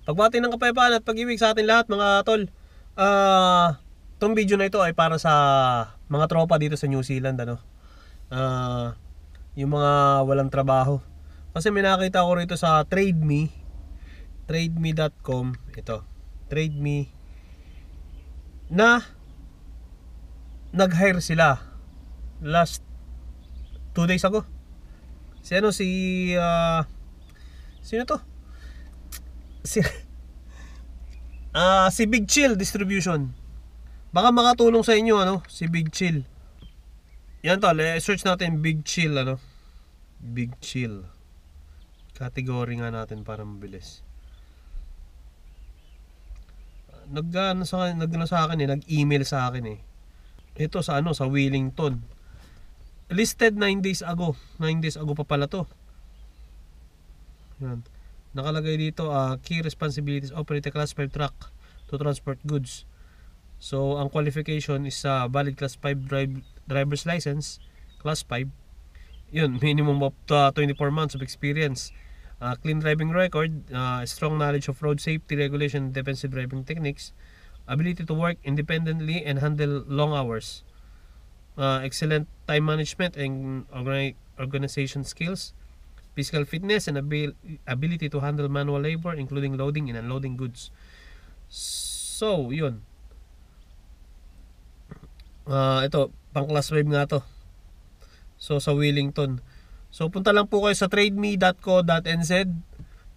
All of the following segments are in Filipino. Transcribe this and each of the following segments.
Pagbati ng kapayapaan at pag-ibig sa atin lahat mga tol. Itong video na ito ay para sa mga tropa dito sa New Zealand, ano. Yung mga walang trabaho. Kasi may nakita ko rito sa TradeMe, trademe.com, ito, TradeMe, na nag-hire sila last 2 days ago. Sino to? Si Big Chill Distribution. Baka makatulong sa inyo, ano, si Big Chill. Yan tol, search natin Big Chill, ano. Big Chill. Category nga natin para mabilis. Nag-email sa akin eh. Ito sa sa Wellington. Listed 9 days ago. 9 days ago pa pala to. Yan. Nakalagay dito, key responsibilities: operate a class 5 truck to transport goods. So ang qualification is valid class 5 driver's license, class 5. Yun, minimum of 24 months of experience, clean driving record, strong knowledge of road safety regulation and defensive driving techniques, ability to work independently and handle long hours, excellent time management and organization skills, physical fitness and ability to handle manual labor including loading and unloading goods. So yun, ito pang class 5 nga to. So sa Wellington. So punta lang po kayo sa trademe.co.nz,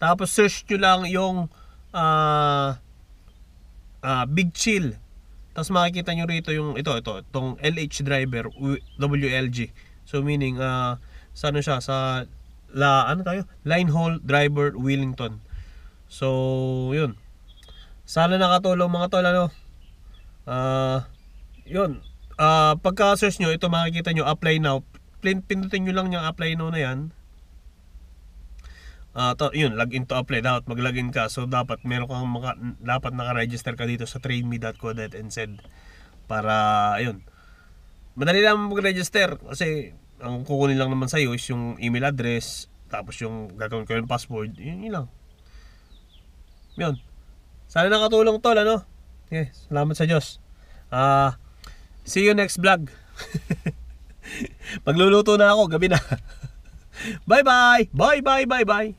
tapos search nyo lang yung Big Chill. Tapos makikita nyo rito yung itong LH driver, WLG. So meaning sa siya, sa line haul driver Wellington. So yun, sana nakatulong mga tol, ano. Yun, pagka search nyo ito, makikita nyo apply now. Pindutin nyo lang yung apply now na yan. Yun, login to apply. Dapat mag-login ka. So dapat meron kang dapat naka-register ka dito sa trademe.co.nz para yun, madali lang mag-register. Kasi ang kukunin lang naman sa'yo is yung email address, tapos yung gagawin ko yung password. Yun lang. Yun, sana nakatulong tol, ano. Okay, salamat sa Diyos. See you next vlog. Pagluluto na ako, gabi na. Bye bye. Bye bye bye bye.